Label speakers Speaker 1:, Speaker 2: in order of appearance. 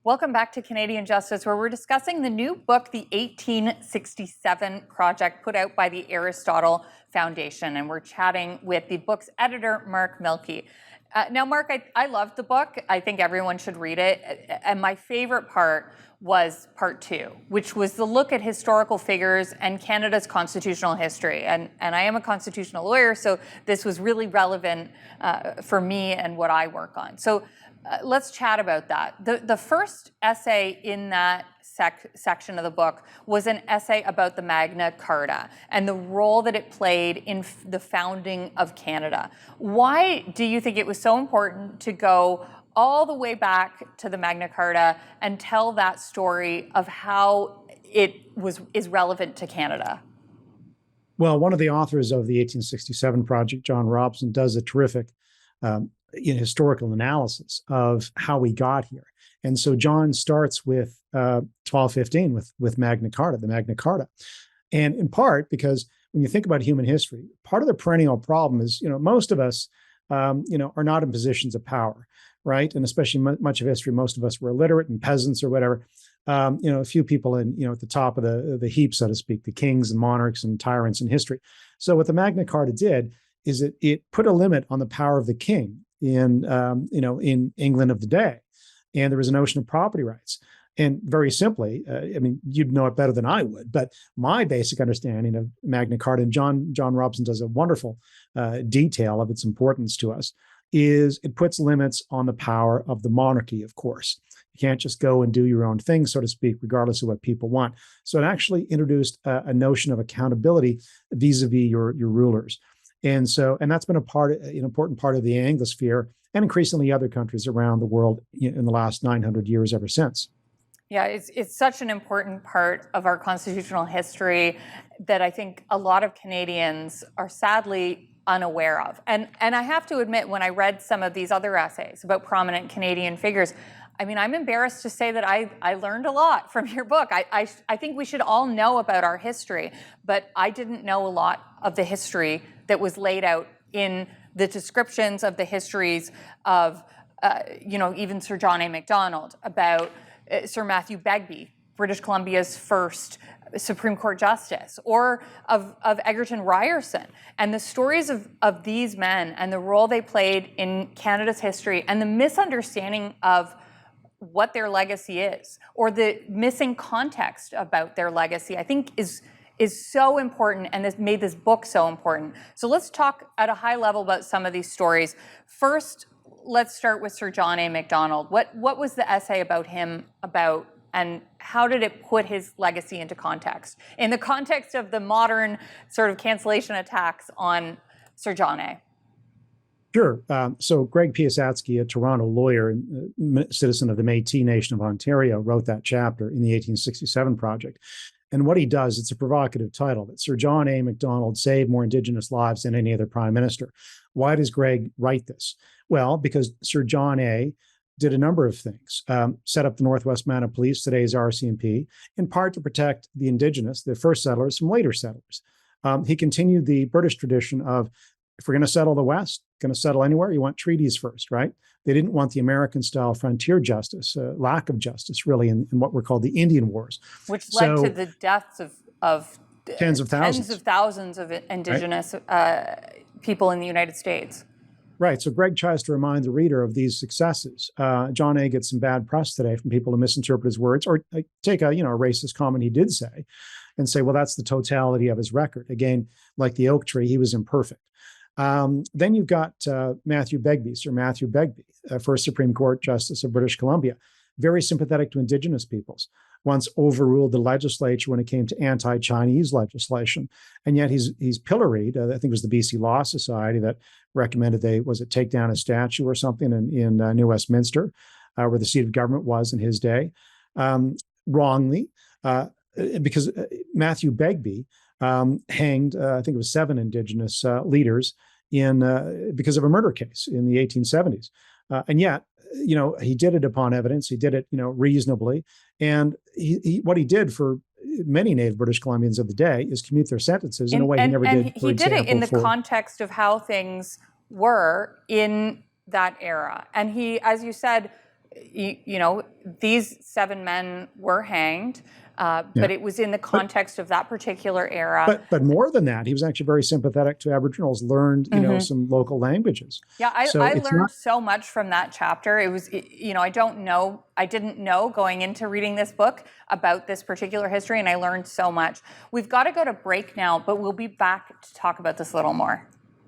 Speaker 1: Welcome back to Canadian Justice, where we're discussing the new book, The 1867 Project, put out by the Aristotle Foundation. And we're chatting with the book's editor, Mark Milke. Now, Mark, I loved the book. I think everyone should read it. And my favorite part was part 2, which was the look at historical figures and Canada's constitutional history. And I am a constitutional lawyer, so this was really relevant for me and what I work on. So let's chat about that. The first essay in that section of the book was an essay about the Magna Carta and the role that it played in the founding of Canada. Why do you think it was so important to go all the way back to the Magna Carta and tell that story of how it is relevant to Canada?
Speaker 2: Well, one of the authors of the 1867 Project, John Robson, does a terrific historical analysis of how we got here. And so John starts with 1215, with Magna Carta, the Magna Carta. And in part because when you think about human history, part of the perennial problem is, most of us, are not in positions of power, right? And especially much of history, most of us were illiterate and peasants or whatever. A few people at the top of the heap, so to speak, the kings and monarchs and tyrants in history. So what the Magna Carta did is it put a limit on the power of the king in England of the day. And there was a notion of property rights. And very simply, you'd know it better than I would, but my basic understanding of Magna Carta, and John Robson does a wonderful detail of its importance to us, is it puts limits on the power of the monarchy, of course. You can't just go and do your own thing, so to speak, regardless of what people want. So it actually introduced a notion of accountability vis-a-vis your rulers. And that's been an important part of the Anglosphere and increasingly other countries around the world in the last 900 years ever since.
Speaker 1: Yeah, it's such an important part of our constitutional history that I think a lot of Canadians are sadly unaware of. And I have to admit, when I read some of these other essays about prominent Canadian figures, I'm embarrassed to say that I learned a lot from your book. I think we should all know about our history, but I didn't know a lot of the history that was laid out in the descriptions of the histories of, even Sir John A. Macdonald, about Sir Matthew Begbie, British Columbia's first Supreme Court Justice, or of Egerton Ryerson, and the stories of these men and the role they played in Canada's history and the misunderstanding of what their legacy is, or the missing context about their legacy, I think is so important, and this made this book so important. So let's talk at a high level about some of these stories. First, let's start with Sir John A. Macdonald. What was the essay about him about, and how did it put his legacy into context, in the context of the modern sort of cancellation attacks on Sir John A.?
Speaker 2: Sure. So Greg Piasatsky, a Toronto lawyer and citizen of the Métis Nation of Ontario, wrote that chapter in the 1867 Project. And what he does, it's a provocative title, that Sir John A. Macdonald saved more Indigenous lives than any other prime minister. Why does Greg write this? Well, because Sir John A. did a number of things. Set up the Northwest Manitoba Police, today's RCMP, in part to protect the Indigenous, the first settlers, from later settlers. He continued the British tradition of, if we're going to settle the West, going to settle anywhere, you want treaties first, right? They didn't want the American-style frontier justice, lack of justice, really, in what were called the Indian Wars.
Speaker 1: Which led to the deaths of
Speaker 2: tens of thousands
Speaker 1: of Indigenous people in the United States.
Speaker 2: Right. So Greg tries to remind the reader of these successes. John A. gets some bad press today from people who misinterpret his words, or take a racist comment he did say and say, well, that's the totality of his record. Again, like the oak tree, he was imperfect. Then you've got Matthew Begbie, Sir Matthew Begbie, first Supreme Court Justice of British Columbia, very sympathetic to Indigenous peoples, once overruled the legislature when it came to anti-Chinese legislation. And yet he's pilloried. I think it was the BC Law Society that recommended take down a statue or something in New Westminster, where the seat of government was in his day, wrongly, because Matthew Begbie hanged, I think it was 7 Indigenous leaders because of a murder case in the 1870s. And yet, he did it upon evidence. He did it, reasonably. And what he did for many Native British Columbians of the day is commute their sentences in a way he never did.
Speaker 1: And he did it in the context of how things were in that era. And he, as you said, these 7 men were hanged, but it was in the context of that particular era.
Speaker 2: But more than that, he was actually very sympathetic to Aboriginals, learned, some local languages.
Speaker 1: Yeah,
Speaker 2: So
Speaker 1: I
Speaker 2: it's
Speaker 1: learned so much from that chapter. It was, I didn't know going into reading this book about this particular history, and I learned so much. We've got to go to break now, but we'll be back to talk about this a little more.